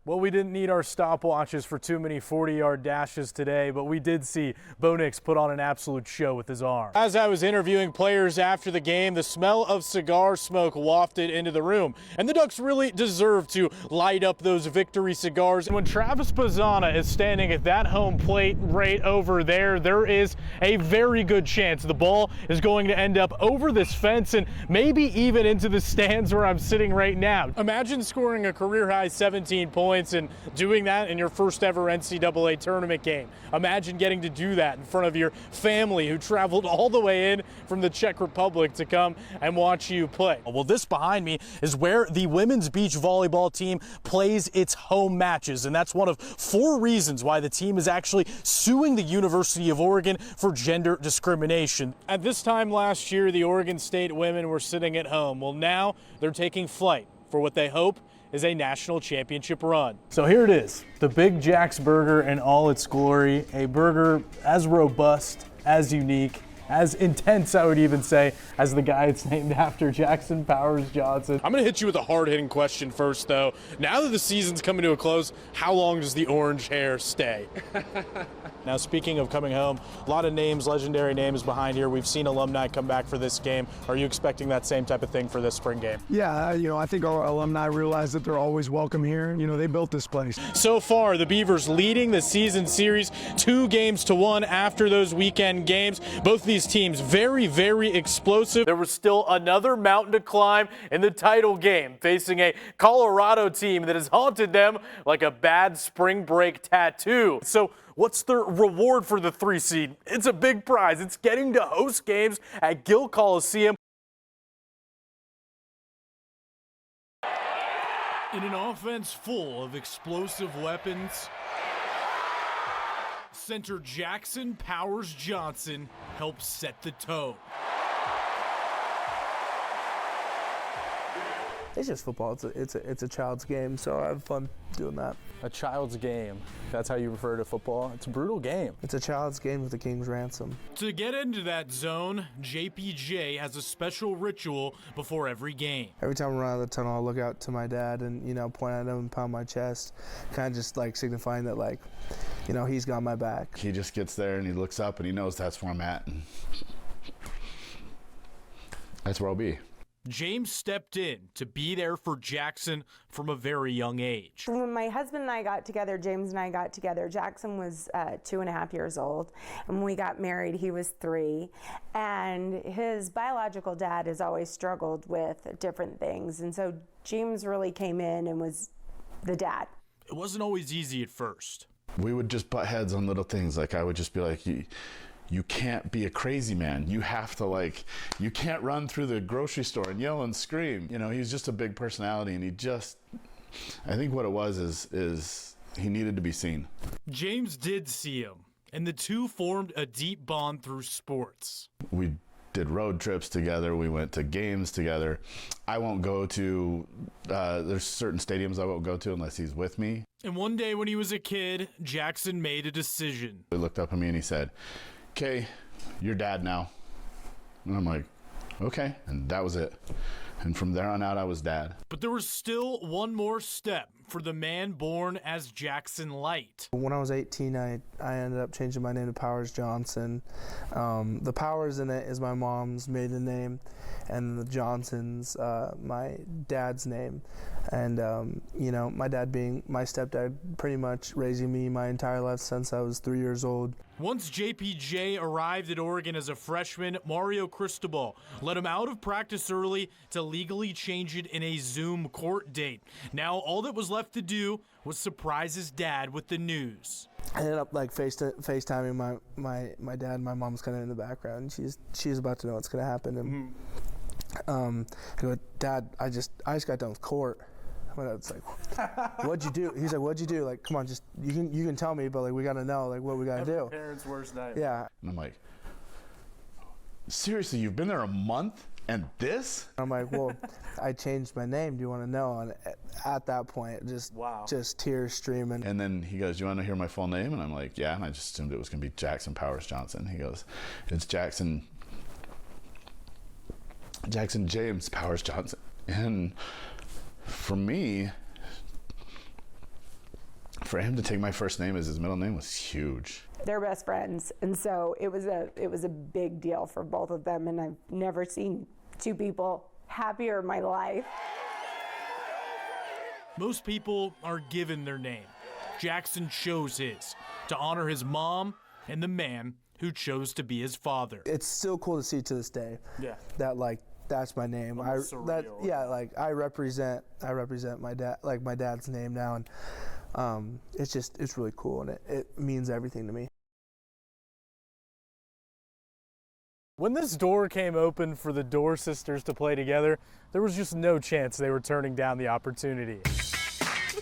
Well, we didn't need our stopwatches for too many 40-yard dashes today, but we did see Bo Nix put on an absolute show with his arm. As I was interviewing players after the game, the smell of cigar smoke wafted into the room, and the Ducks really deserve to light up those victory cigars. And when Travis Bazzana is standing at that home plate right over there, there is a very good chance the ball is going to end up over this fence and maybe even into the stands where I'm sitting right now. Imagine scoring a career-high 17 points and doing that in your first ever NCAA tournament game. Imagine getting to do that in front of your family who traveled all the way in from the Czech Republic to come and watch you play. Well, this behind me is where the women's beach volleyball team plays its home matches, and that's one of 4 reasons why the team is actually suing the University of Oregon for gender discrimination. At this time last year, the Oregon State women were sitting at home. Well, now they're taking flight for what they hope is a national championship run. So here it is, the Big Jack's burger in all its glory, a burger as robust, as unique, as intense, I would even say, as the guy it's named after, Jackson Powers Johnson. I'm gonna hit you with a hard-hitting question first, though. Now that the season's coming to a close, how long does the orange hair stay? Now, speaking of coming home, a lot of names, legendary names behind here. We've seen alumni come back for this game. Are you expecting that same type of thing for this spring game? Yeah, I think our alumni realize that they're always welcome here. They built this place. So far, the Beavers leading the season series 2-1 after those weekend games. Both these teams very, very explosive. There was still another mountain to climb in the title game, facing a Colorado team that has haunted them like a bad spring break tattoo. So what's the reward for the 3 seed? It's a big prize. It's getting to host games at Gill Coliseum. In an offense full of explosive weapons, center Jackson Powers Johnson helps set the tone. It's just football. It's a child's game, so I have fun doing that. A child's game. That's how you refer to football? It's a brutal game. It's a child's game with a king's ransom. To get into that zone, JPJ has a special ritual before every game. Every time I run out of the tunnel, I'll look out to my dad and, point at him and pound my chest, kind of just like signifying that, he's got my back. He just gets there and he looks up and he knows that's where I'm at. And that's where I'll be. James stepped in to be there for Jackson from a very young age. When my husband and I got together, James and I got together, Jackson was 2.5 years old. And when we got married, he was 3. And his biological dad has always struggled with different things. And so James really came in and was the dad. It wasn't always easy at first. We would just butt heads on little things. I would just be like, you can't be a crazy man. You have to you can't run through the grocery store and yell and scream. He was just a big personality, and I think what it was is he needed to be seen. James did see him, and the two formed a deep bond through sports. We did road trips together. We went to games together. I won't go to, there's certain stadiums I won't go to unless he's with me. And one day when he was a kid, Jackson made a decision. He looked up at me and he said, "Okay, you're dad now." And I'm like, okay. And that was it. And from there on out, I was dad. But there was still one more step for the man born as Jackson Light. When I was 18, I ended up changing my name to Powers Johnson. The Powers in it is my mom's maiden name, and the Johnson's my dad's name. And, my dad being my stepdad, pretty much raising me my entire life since I was 3 years old. Once JPJ arrived at Oregon as a freshman, Mario Cristobal let him out of practice early to legally change it in a Zoom court date. Now all that was left to do was surprise his dad with the news. I ended up FaceTiming my dad, and my mom's kind of in the background. She's about to know what's going to happen. And I go, "Dad, I just got done with court." My dad's like, "What'd you do?" He's like, "What'd you do?" Like, "Come on, just you can tell me, but we gotta know what we gotta do." Parents' worst nightmare. Yeah. And I'm like, "Seriously, you've been there a month and this?" I'm like, "Well, I changed my name. Do you want to know?" And at that point, just tears streaming. And then he goes, "You want to hear my full name?" And I'm like, "Yeah." And I just assumed it was gonna be Jackson Powers Johnson. He goes, "It's Jackson James Powers Johnson." And for me, for him to take my first name as his middle name was huge. They're best friends, and so it was a big deal for both of them, and I've never seen two people happier in my life. Most people are given their name. Jackson chose his to honor his mom and the man who chose to be his father. It's still cool to see to this day. Yeah. That like that's my name. I represent my dad, like my dad's name now, and it's really cool, and it means everything to me. When this door came open for the Dorr sisters to play together, there was just no chance they were turning down the opportunity.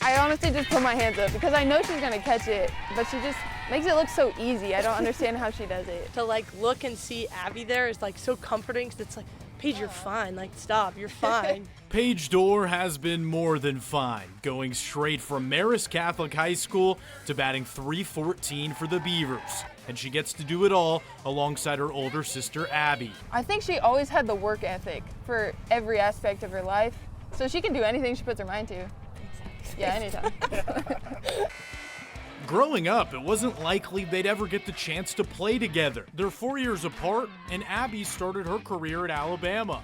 I honestly just put my hands up because I know she's gonna catch it, but she just makes it look so easy. I don't understand how she does it. To like look and see Abby there is like so comforting, because it's like, Paige, you're fine. Like, stop, you're fine. Paige Dorr has been more than fine, going straight from Marist Catholic High School to batting .314 for the Beavers. And she gets to do it all alongside her older sister, Abby. I think she always had the work ethic for every aspect of her life, so she can do anything she puts her mind to. Yeah, anytime. Growing up, it wasn't likely they'd ever get the chance to play together. They're 4 years apart, and Abby started her career at Alabama.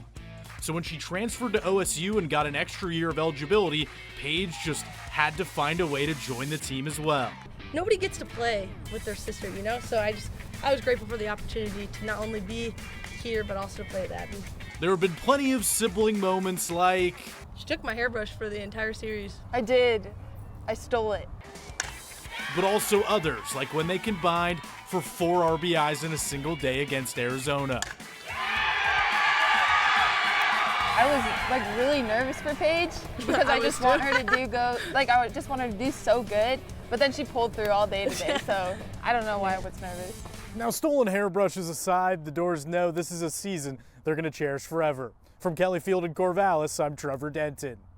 So when she transferred to OSU and got an extra year of eligibility, Paige just had to find a way to join the team as well. Nobody gets to play with their sister, you know? So I was grateful for the opportunity to not only be here, but also play with Abby. There have been plenty of sibling moments like... She took my hairbrush for the entire series. I did. I stole it. But also others, like when they combined for 4 RBIs in a single day against Arizona. I was like really nervous for Paige because I just want her to just want her to do so good, but then she pulled through all day today, so I don't know why I was nervous. Now, stolen hairbrushes aside, the Doors know this is a season they're going to cherish forever. From Kelly Field in Corvallis, I'm Trevor Denton.